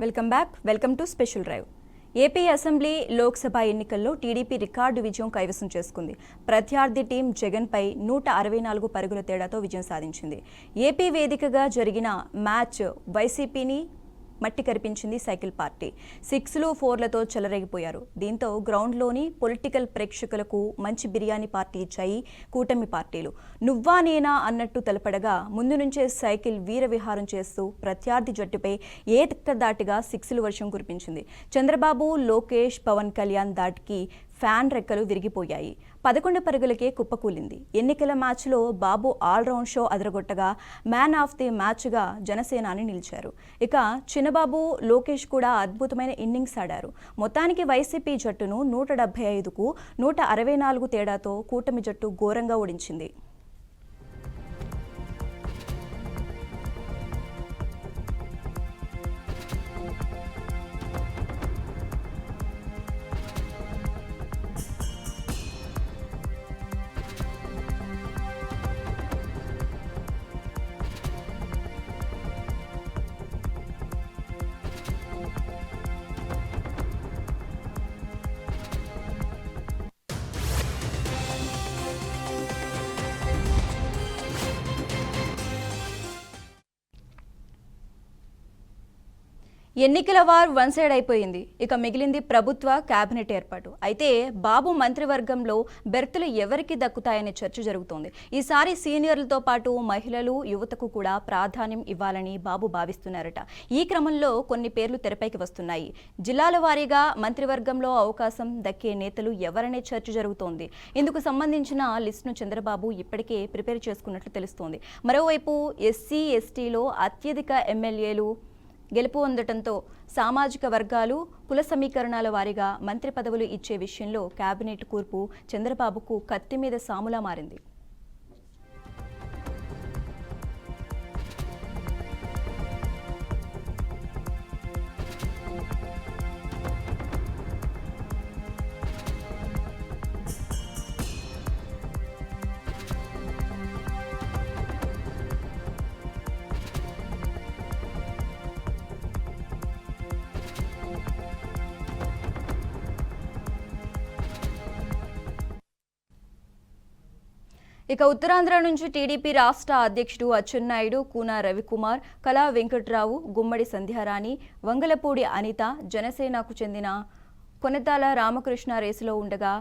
Welcome to special drive. AP assembly Lok Sabha ఎన్నికల్లో TDP record విజయం కైవసం చేసుకుంది. ప్రత్యర్థి టీం జగన్పై 164 పరుగుల తేడాతో విజయం సాధించింది. ఏపీ వేదికగా జరిగిన మ్యాచ్ వైసీపీని మట్టి కరిపించింది సైకిల్ పార్టీ. 6లు 4లతో చెలరేగిపోయారు. దీంతో గ్రౌండ్లోని పొలిటికల్ ప్రేక్షకులకు మంచి బిర్యానీ పార్టీ ఇచ్చాయి కూటమి పార్టీలు. నువ్వా నేనా అన్నట్టు తలపడగా ముందు నుంచే సైకిల్ వీరవిహారం చేస్తూ ప్రత్యర్థి జట్టుపై ఏకదాటిగా 6లు వర్షం కురిపించింది. చంద్రబాబు, లోకేష్, పవన్ కళ్యాణ్ దాటికి ఫ్యాన్ రెక్కలు విరిగిపోయాయి. 11 పరుగులకే కుప్పకూలింది. ఎన్నికల మ్యాచ్లో బాబు ఆల్రౌండ్ షో అదరగొట్టగా మ్యాన్ ఆఫ్ ది మ్యాచ్గా జనసేనాని నిలిచారు. ఇక చిన్నబాబు, లోకేష్ కూడా అద్భుతమైన ఇన్నింగ్స్ ఆడారు. మొత్తానికి వైసీపీ జట్టును 175కు 164 తేడాతో కూటమి జట్టు ఘోరంగా ఓడించింది. ఎన్నికల వార్ వన్ సైడ్ అయిపోయింది. ఇక మిగిలింది ప్రభుత్వ కేబినెట్ ఏర్పాటు. అయితే బాబు మంత్రివర్గంలో బెర్తులు ఎవరికి దక్కుతాయనే చర్చ జరుగుతోంది. ఈసారి సీనియర్లతో పాటు మహిళలు, యువతకు కూడా ప్రాధాన్యం ఇవ్వాలని బాబు భావిస్తున్నారట. ఈ క్రమంలో కొన్ని పేర్లు తెరపైకి వస్తున్నాయి. జిల్లాల వారీగా మంత్రివర్గంలో అవకాశం దక్కే నేతలు ఎవరనే చర్చ జరుగుతోంది. ఇందుకు సంబంధించిన లిస్టును చంద్రబాబు ఇప్పటికే ప్రిపేర్ చేసుకున్నట్లు తెలుస్తోంది. మరోవైపు ఎస్సీ, ఎస్టీలో అత్యధిక ఎమ్మెల్యేలు గెలుపు పొందడంతో సామాజిక వర్గాలు, కుల సమీకరణాల వారీగా మంత్రి పదవులు ఇచ్చే విషయంలో కేబినెట్ కూర్పు చంద్రబాబుకు కత్తి మీద సాములా మారింది. ఇక ఉత్తరాంధ్ర నుంచి టీడీపీ రాష్ట్ర అధ్యక్షుడు అచ్చెన్నాయుడు, కూన రవికుమార్, కళా వెంకట్రావు, గుమ్మడి సంధ్యారాణి, వంగలపూడి అనిత, జనసేనకు చెందిన కొనతాల రామకృష్ణ రేసులో ఉండగా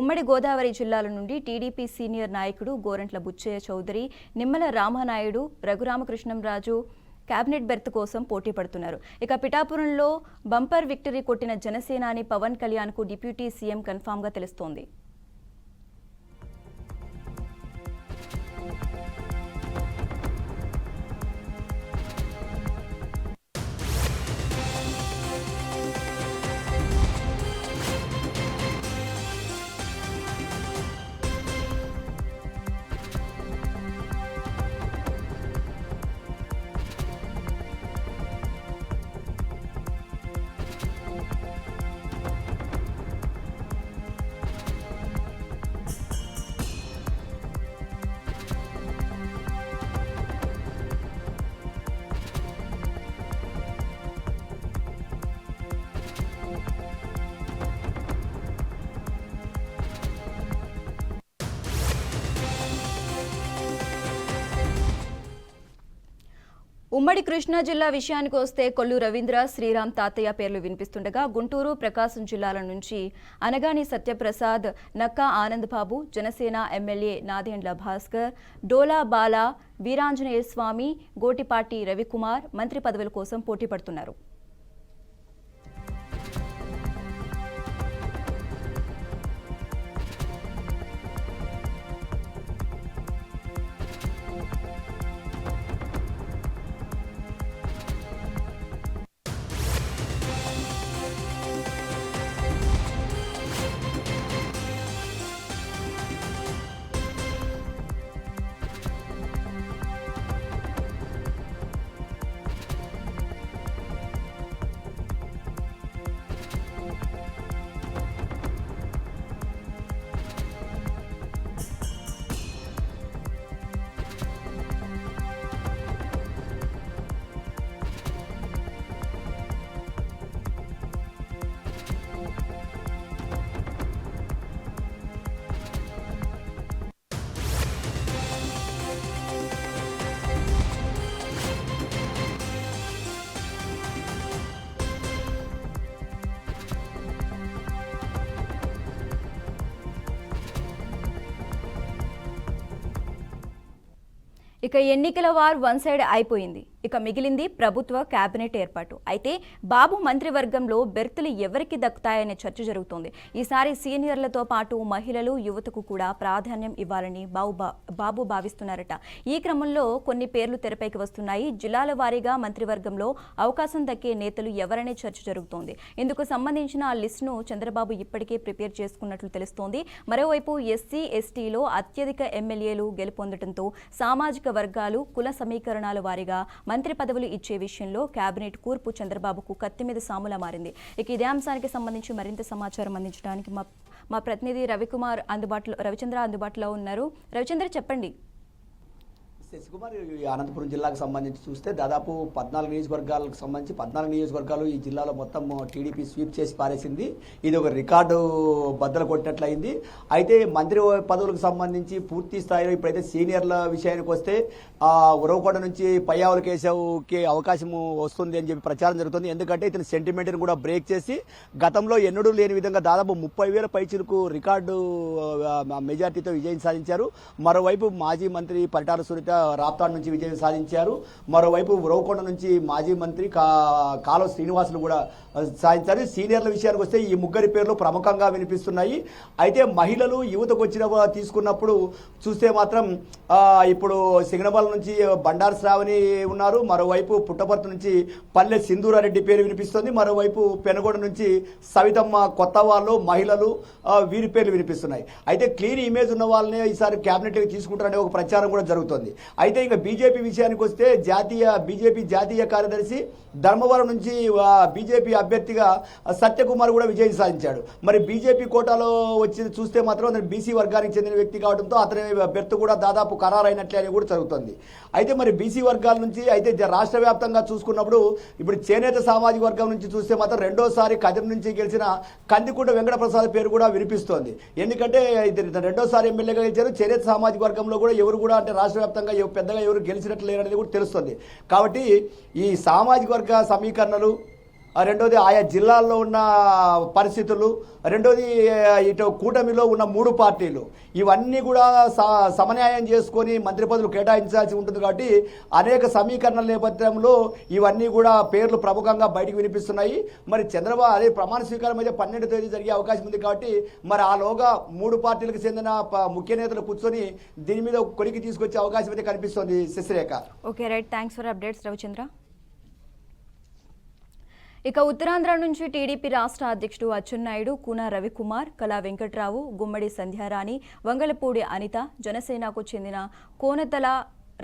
ఉమ్మడి గోదావరి జిల్లాల నుండి టీడీపీ సీనియర్ నాయకుడు గోరంట్ల బుచ్చయ్య చౌదరి, నిమ్మల రామనాయుడు, రఘురామకృష్ణంరాజు కేబినెట్ బెర్త్ కోసం పోటీ పడుతున్నారు. ఇక పిఠాపురంలో బంపర్ విక్టరీ కొట్టిన జనసేనాని పవన్ కళ్యాణ్కు డిప్యూటీ సీఎం కన్ఫామ్గా తెలుస్తోంది. ఉమ్మడి కృష్ణా జిల్లా విషయానికి వస్తే కొల్లు రవీంద్ర, శ్రీరామ్ తాతయ్య పేర్లు వినిపిస్తుండగా గుంటూరు, ప్రకాశం జిల్లాల నుంచి అనగాని సత్యప్రసాద్, నక్కా ఆనందబాబు, జనసేన ఎమ్మెల్యే నాదెండ్ల భాస్కర్, డోలా బాల, వీరాంజనేయ స్వామి, గోటిపాటి రవికుమార్ మంత్రి పదవుల కోసం పోటీ పడుతున్నారు. ఇక ఎన్నికల వార్ వన్ సైడ్ అయిపోయింది. ఇక మిగిలింది ప్రభుత్వ కేబినెట్ ఏర్పాటు. అయితే బాబు మంత్రివర్గంలో బెర్తులు ఎవరికి దక్కుతాయనే చర్చ జరుగుతోంది. ఈసారి సీనియర్లతో పాటు మహిళలు, యువతకు కూడా ప్రాధాన్యం ఇవ్వాలని బాబు భావిస్తున్నారట. ఈ క్రమంలో కొన్ని పేర్లు తెరపైకి వస్తున్నాయి. జిల్లాల వారీగా మంత్రివర్గంలో అవకాశం దక్కే నేతలు ఎవరనే చర్చ జరుగుతోంది. ఇందుకు సంబంధించిన ఆ లిస్టును చంద్రబాబు ఇప్పటికే ప్రిపేర్ చేసుకున్నట్లు తెలుస్తోంది. మరోవైపు ఎస్సీ, ఎస్టీలో అత్యధిక ఎమ్మెల్యేలు గెలుపొందడంతో సామాజిక వర్గాలు, కుల సమీకరణాల వారీగా మంత్రి పదవులు ఇచ్చే విషయంలో కేబినెట్ కూర్పు చంద్రబాబుకు కత్తి మీద సాములా మారింది. ఇక ఇదే అంశానికి సంబంధించి మరింత సమాచారం అందించడానికి మా ప్రతినిధి రవిచంద్ర అందుబాటులో ఉన్నారు. రవిచంద్ర, చెప్పండి. శశికుమార్, అనంతపురం జిల్లాకు సంబంధించి చూస్తే దాదాపు 14 నియోజకవర్గాలకు సంబంధించి 14 నియోజకవర్గాలు ఈ జిల్లాలో మొత్తం టీడీపీ స్వీప్ చేసి పారేసింది. ఇది ఒక రికార్డు బద్దలు కొట్టినట్లయింది. అయితే మంత్రి పదవులకు సంబంధించి పూర్తి స్థాయిలో ఇప్పుడైతే సీనియర్ల విషయానికి వస్తే ఉరవకొండ నుంచి పయ్యావుల కేశవ్కి అవకాశం వస్తుంది అని చెప్పి ప్రచారం జరుగుతుంది. ఎందుకంటే ఇతని సెంటిమెంట్ని కూడా బ్రేక్ చేసి గతంలో ఎన్నడూ లేని విధంగా దాదాపు 30,000 పైచిలకు రికార్డు మెజార్టీతో విజయం సాధించారు. మరోవైపు మాజీ మంత్రి పరిటాల సునీత రాప్తాడ్ నుంచి విజయం సాధించారు. మరోవైపు ఉరవకొండ నుంచి మాజీ మంత్రి కాలువ శ్రీనివాసులు కూడా సాధించారు. సీనియర్ల విషయానికి వస్తే ఈ ముగ్గురి పేర్లు ప్రముఖంగా వినిపిస్తున్నాయి. అయితే మహిళలు, యువతకు వచ్చిన తీసుకున్నప్పుడు చూస్తే మాత్రం ఇప్పుడు సింగనమల నుంచి బండారు శ్రావణి ఉన్నారు. మరోవైపు పుట్టపర్తి నుంచి పల్లె సింధూరారెడ్డి పేరు వినిపిస్తుంది. మరోవైపు పెనుగొండ నుంచి సవితమ్మ, కొత్త వాళ్ళు, మహిళలు, వీరి పేర్లు వినిపిస్తున్నాయి. అయితే క్లీన్ ఇమేజ్ ఉన్న వాళ్ళని ఈసారి క్యాబినెట్కి తీసుకుంటారనే ఒక ప్రచారం కూడా జరుగుతుంది. అయితే ఇక బీజేపీ విషయానికి వస్తే బీజేపీ జాతీయ కార్యదర్శి ధర్మవరం నుంచి బీజేపీ అభ్యర్థిగా సత్యకుమార్ కూడా విజయం సాధించాడు. మరి బీజేపీ కోటాలో వచ్చి చూస్తే మాత్రం అతను బీసీ వర్గానికి చెందిన వ్యక్తి కావడంతో అతని అభ్యర్థి కూడా దాదాపు ఖరారైనట్లే అని కూడా జరుగుతుంది. అయితే మరి బీసీ వర్గాల నుంచి అయితే రాష్ట్ర వ్యాప్తంగా చూసుకున్నప్పుడు ఇప్పుడు చేనేత సామాజిక వర్గం నుంచి చూస్తే మాత్రం రెండోసారి కదిరి నుంచి గెలిచిన కందికుంట వెంకటప్రసాద్ పేరు కూడా వినిపిస్తోంది. ఎందుకంటే రెండోసారి ఎమ్మెల్యేగా గెలిచారు. చేనేత సామాజిక వర్గంలో కూడా ఎవరు కూడా అంటే రాష్ట్ర వ్యాప్తంగా పెద్దగా ఎవరు గెలిచినట్లు లేరనేది కూడా తెలుస్తుంది. కాబట్టి ఈ సామాజిక వర్గ సమీకరణలు, రెండోది ఆయా జిల్లాల్లో ఉన్న పరిస్థితులు, రెండోది ఇటు కూటమిలో ఉన్న 3 పార్టీలు, ఇవన్నీ కూడా సమన్యాయం చేసుకొని మంత్రి పదవులు కేటాయించాల్సి ఉంటుంది. కాబట్టి అనేక సమీకరణల నేపథ్యంలో ఇవన్నీ కూడా పేర్లు ప్రముఖంగా బయటకు వినిపిస్తున్నాయి. మరి చంద్రబాబు అదే ప్రమాణ స్వీకారం అయితే 12వ తేదీ జరిగే అవకాశం ఉంది. కాబట్టి మరి ఆలోగా 3 పార్టీలకు చెందిన ముఖ్య నేతలు కూర్చొని దీని మీద కొలికి తీసుకొచ్చే అవకాశం అయితే కనిపిస్తోంది. Sasirekha. Okay, right. Thanks for updates Ravichandra. ఇక ఉత్తరాంధ్ర నుంచి టీడీపీ రాష్ట్ర అధ్యక్షుడు అచ్చెన్నాయుడు, కూన రవికుమార్, కళా వెంకట్రావు, గుమ్మడి సంధ్యారాణి, వంగలపూడి అనిత, జనసేనకు చెందిన కోనతల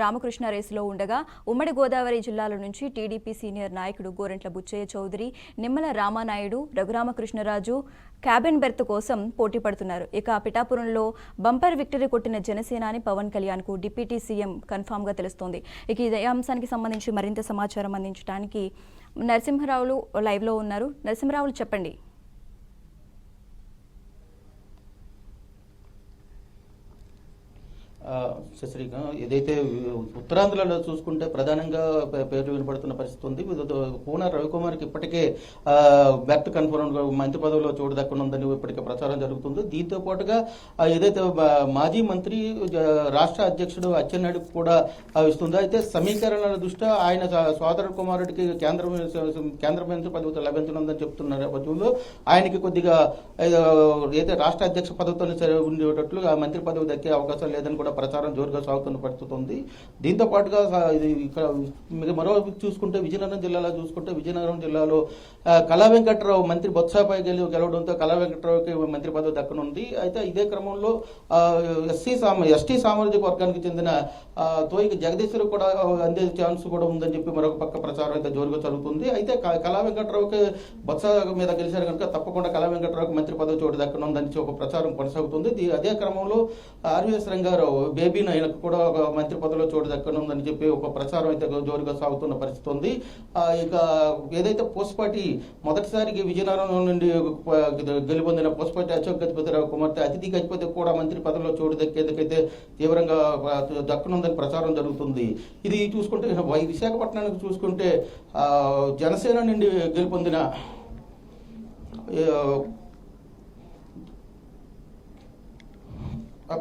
రామకృష్ణ రేసులో ఉండగా ఉమ్మడి గోదావరి జిల్లాల నుంచి టీడీపీ సీనియర్ నాయకుడు గోరంట్ల బుచ్చయ్య చౌదరి, నిమ్మల రామానాయుడు, రఘురామకృష్ణరాజు క్యాబిన్ బెర్త్ కోసం పోటీ పడుతున్నారు. ఇక పిఠాపురంలో బంపర్ విక్టరీ కొట్టిన జనసేనాని పవన్ కళ్యాణ్కు డిప్యూటీ సీఎం కన్ఫామ్గా తెలుస్తోంది. ఇక ఇదే అంశానికి సంబంధించి మరింత సమాచారం అందించడానికి నరసింహరావులు లైవ్లో ఉన్నారు. నరసింహరావులు, చెప్పండి. శశిరేఖ, ఏదైతే ఉత్తరాంధ్రలో చూసుకుంటే ప్రధానంగా పేర్లు వినపడుతున్న పరిస్థితి ఉంది. కూన రవికుమార్కి ఇప్పటికే బ్యాక్ కన్ఫర్మ్ మంత్రి పదవిలో చోటు దక్కనుందని ఇప్పటికే ప్రచారం జరుగుతుంది. దీంతో పాటుగా ఏదైతే మాజీ మంత్రి రాష్ట్ర అధ్యక్షుడు అచ్చెన్నాయుడుకు కూడా ఇస్తుందో, అయితే సమీకరణల దృష్ట్యా ఆయన సోదర కుమారుడికి కేంద్ర మంత్రి పదవితో లభించనుందని చెప్తున్న నేపథ్యంలో ఆయనకి కొద్దిగా ఏదైతే రాష్ట్ర అధ్యక్ష పదవితో ఉండేటట్లు ఆ మంత్రి పదవి దక్కే అవకాశం లేదని కూడా ప్రచారం జోరుగా సాగుతున్న పరిస్థితి ఉంది. దీంతో పాటుగా ఇది ఇక్కడ మరో చూసుకుంటే విజయనగరం జిల్లాలో కళా వెంకట్రావు మంత్రి బొత్సాపై గెలవడంతో కళా వెంకట్రావుకి మంత్రి పదవి దక్కనుంది. అయితే ఇదే క్రమంలో ఎస్టీ సామాజిక వర్గానికి చెందిన తోయికి జగదీశ్వర్ కూడా అందే ఛాన్స్ కూడా ఉందని చెప్పి మరొక పక్క ప్రచారం అయితే జోరుగా జరుగుతుంది. అయితే కళా వెంకట్రావుకి బొత్స మీద గెలిచారు కనుక తప్పకుండా కళా వెంకట్రావుకి మంత్రి పదవి చోటు దక్కనుందని ఒక ప్రచారం కొనసాగుతుంది. అదే క్రమంలో ఆర్వీఎస్ రంగారావు బేబీ నాయనకు కూడా ఒక మంత్రి పదవిలో చోటు దక్కనుందని చెప్పి ఒక ప్రచారం అయితే జోరుగా సాగుతున్న పరిస్థితి ఉంది. ఇక ఏదైతే పోస్పాటి మొదటిసారికి విజయనగరం నుండి గెలుపొందిన పోస్పాటి అశోక్ గజపతిరావు కుమార్తె అతిథి గజపతి కూడా మంత్రి పదవిలో చోటు దక్కేందుకైతే తీవ్రంగా దక్కనుందని ప్రచారం జరుగుతుంది. ఇది చూసుకుంటే విశాఖపట్నానికి చూసుకుంటే జనసేన నుండి గెలుపొందిన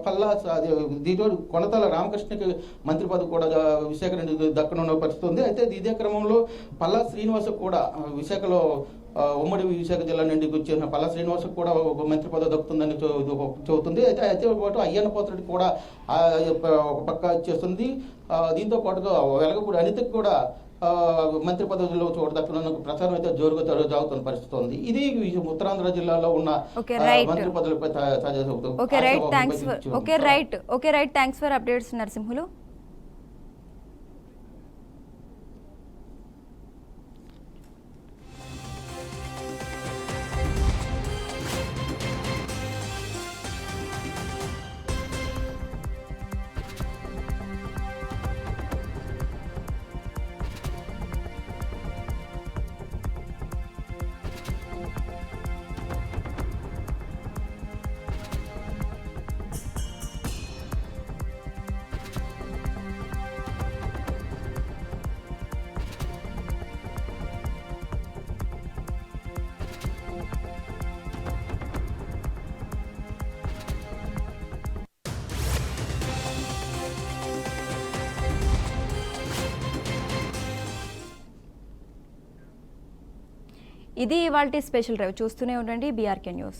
పల్లా అది దీంతో కొనతాల రామకృష్ణకి మంత్రి పదవి కూడా విశాఖ నుండి దక్కనున్న పరిస్థితి ఉంది. అయితే ఇదే క్రమంలో పల్లా శ్రీనివాస్ కూడా విశాఖలో ఉమ్మడి విశాఖ జిల్లా నుండి వచ్చేసిన పల్లా శ్రీనివాస్ కూడా ఒక మంత్రి పదవి దక్కుతుందని చెబుతుంది. అయితే పాటు అయ్యన్న పోతుడికి కూడా ఒక పక్క ఇచ్చేస్తుంది. దీంతో పాటుగా వెలగపూడి అనితకు కూడా మంత్రి పదవిలో చోటు దక్కనున్న ప్రచారం అయితే జోరుగా జరుగుతున్న పరిస్థితి ఉంది. ఇది ఉత్తరాంధ్ర జిల్లాలో ఉన్న మంత్రి పదవులపై థ్యాంక్స్ ఫర్ అప్డేట్స్ నరసింహులు. ఇది ఇవాల్టి స్పెషల్ డ్రైవ్. చూస్తూనే ఉండండి బీఆర్కే న్యూస్.